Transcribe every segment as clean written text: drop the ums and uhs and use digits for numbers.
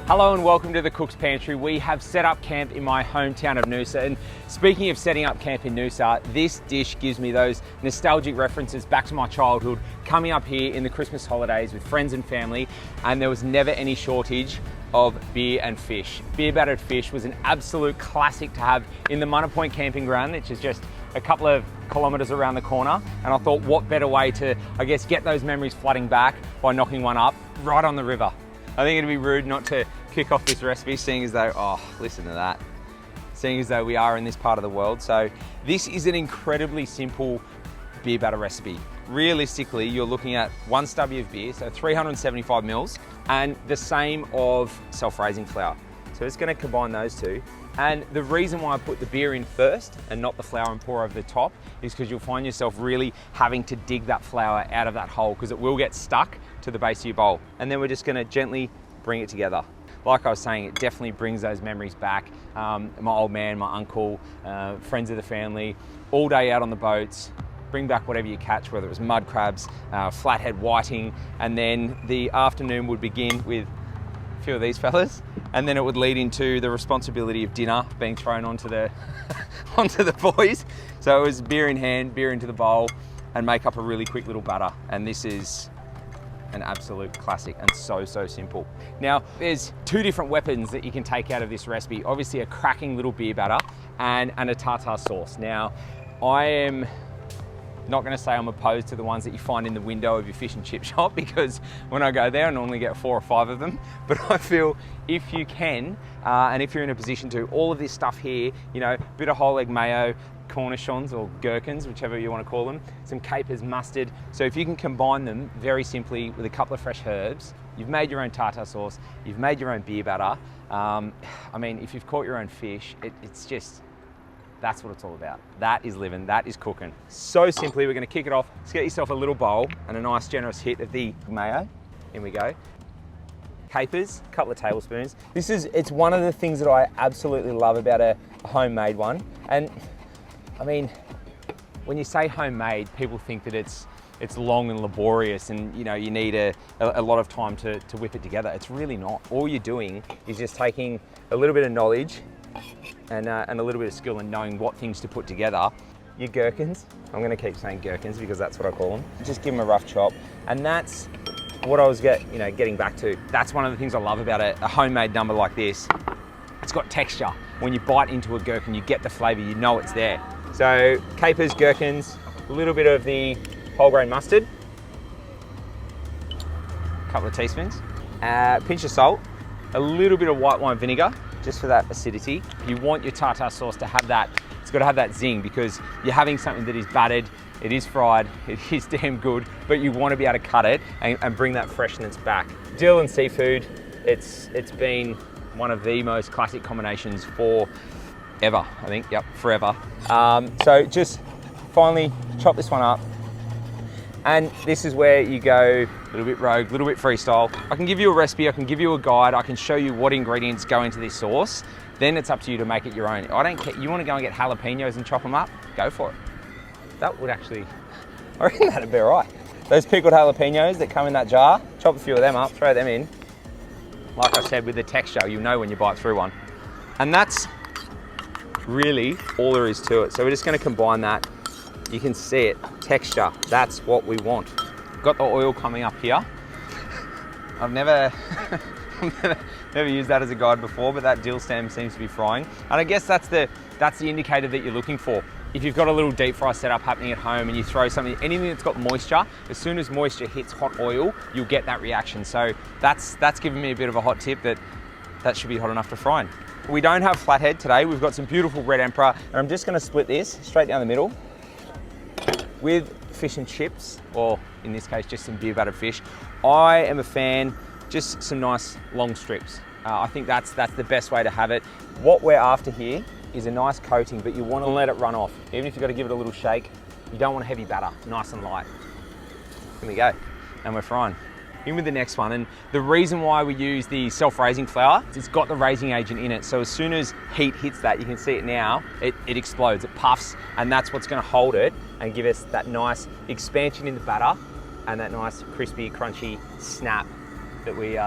Hello and welcome to the Cook's Pantry. We have set up camp in my hometown of Noosa, and speaking of setting up camp in Noosa, this dish gives me those nostalgic references back to my childhood, coming up here in the Christmas holidays with friends and family, and there was never any shortage of beer and fish. Beer battered fish was an absolute classic to have in the Munna Point camping ground, which is just a couple of kilometres around the corner, and I thought what better way to, I guess, get those memories flooding back by knocking one up right on the river. I think it'd be rude not to kick off this recipe, seeing as though, oh, listen to that, seeing as though we are in this part of the world. So this is an incredibly simple beer batter recipe. Realistically, you're looking at one stubby of beer, so 375 mils, and the same of self-raising flour. So it's gonna combine those two. And the reason why I put the beer in first and not the flour and pour over the top is because you'll find yourself really having to dig that flour out of that hole, because it will get stuck to the base of your bowl. And then we're just gonna gently bring it together. Like I was saying, it definitely brings those memories back. My old man, my uncle, friends of the family, all day out on the boats, bring back whatever you catch, whether it was mud crabs, flathead whiting, and then the afternoon would begin with a few of these fellas, and then it would lead into the responsibility of dinner being thrown onto the onto the boys. So it was beer in hand, beer into the bowl, and make up a really quick little batter. And this is an absolute classic and so simple. Now, there's two different weapons that you can take out of this recipe. Obviously a cracking little beer batter and a tartare sauce. Now, I am not gonna say I'm opposed to the ones that you find in the window of your fish and chip shop, because when I go there, I normally get 4 or 5 of them. But I feel if you can, and if you're in a position to, all of this stuff here, you know, bit of whole egg mayo, cornichons or gherkins, whichever you want to call them, some capers, mustard. So if you can combine them very simply with a couple of fresh herbs, you've made your own tartare sauce, you've made your own beer batter. I mean, if you've caught your own fish, it's just, that's what it's all about. That is living, that is cooking. So simply, we're gonna kick it off. Let's get yourself a little bowl and a nice generous hit of the mayo. In we go. Capers, a couple of tablespoons. It's one of the things that I absolutely love about a homemade one. And I mean, when you say homemade, people think that it's long and laborious and, you know, you need a lot of time to whip it together. It's really not. All you're doing is just taking a little bit of knowledge and a little bit of skill and knowing what things to put together. Your gherkins, I'm gonna keep saying gherkins because that's what I call them. Just give them a rough chop. And that's what I was getting back to. That's one of the things I love about a homemade number like this. It's got texture. When you bite into a gherkin, you get the flavor, you know it's there. So capers, gherkins, a little bit of the whole grain mustard, a couple of teaspoons, pinch of salt, a little bit of white wine vinegar, just for that acidity. You want your tartare sauce to have that, it's got to have that zing, because you're having something that is battered, it is fried, it is damn good, but you want to be able to cut it and bring that freshness back. Dill and seafood, it's been one of the most classic combinations for ever, I think, yep, forever. So just finally chop this one up. And this is where you go a little bit rogue, a little bit freestyle. I can give you a recipe, I can give you a guide, I can show you what ingredients go into this sauce. Then it's up to you to make it your own. I don't care, you want to go and get jalapenos and chop them up? Go for it. That would actually, I reckon that'd be all right. Those pickled jalapenos that come in that jar, chop a few of them up, throw them in. Like I said, with the texture, you know when you bite through one. And that's really all there is to it. So we're just going to combine that. You can see it, texture, that's what we want. Got the oil coming up here. I've never used that as a guide before, but that dill stem seems to be frying. And I guess that's the indicator that you're looking for. If you've got a little deep fry setup happening at home and you throw something, anything that's got moisture, as soon as moisture hits hot oil, you'll get that reaction. So that's given me a bit of a hot tip that should be hot enough to fry in. We don't have flathead today. We've got some beautiful red emperor, and I'm just gonna split this straight down the middle with fish and chips, or in this case, just some beer battered fish. I am a fan, just some nice long strips. I think that's the best way to have it. What we're after here is a nice coating, but you want to let it run off. Even if you've got to give it a little shake, you don't want a heavy batter, nice and light. Here we go, and we're frying. In with the next one, and the reason why we use the self-raising flour is it's got the raising agent in it, so as soon as heat hits that, you can see it now, it explodes, it puffs, and that's what's going to hold it and give us that nice expansion in the batter and that nice crispy, crunchy snap that we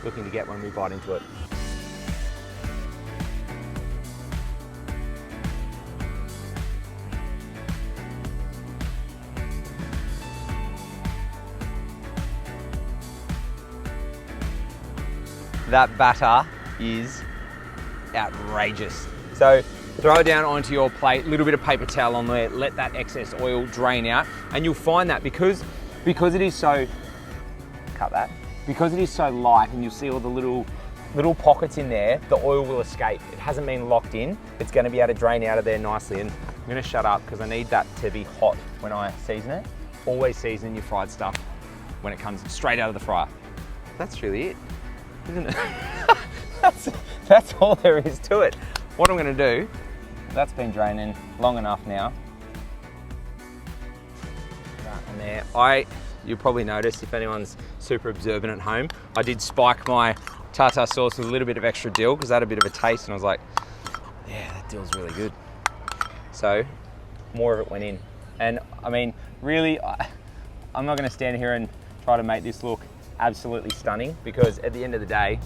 looking to get when we bite into it. That batter is outrageous. So throw it down onto your plate, a little bit of paper towel on there, let that excess oil drain out, and you'll find that because it is so, cut that, because it is so light and you'll see all the little pockets in there, the oil will escape. It hasn't been locked in. It's gonna be able to drain out of there nicely. And I'm gonna shut up because I need that to be hot when I season it. Always season your fried stuff when it comes straight out of the fryer. That's really it, isn't it? that's all there is to it. What I'm gonna do, that's been draining long enough now. Right in there. You'll probably notice if anyone's super observant at home, I did spike my tartar sauce with a little bit of extra dill because I had a bit of a taste and I was like, yeah, that dill's really good. So more of it went in. And I mean, really, I'm not gonna stand here and try to make this look absolutely stunning because at the end of the day,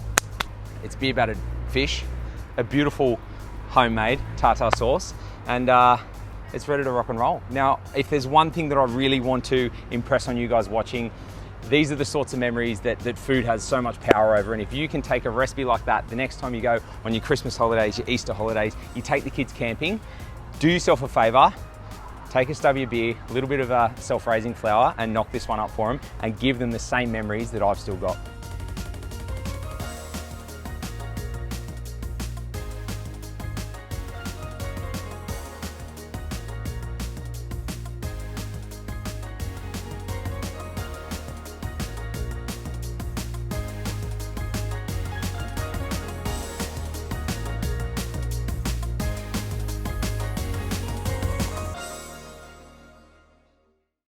it's beer battered fish, a beautiful homemade tartar sauce, and it's ready to rock and roll. Now, if there's one thing that I really want to impress on you guys watching, these are the sorts of memories that food has so much power over. And if you can take a recipe like that, the next time you go on your Christmas holidays, your Easter holidays, you take the kids camping, do yourself a favor, take a stub of your beer, a little bit of self-raising flour, and knock this one up for them and give them the same memories that I've still got.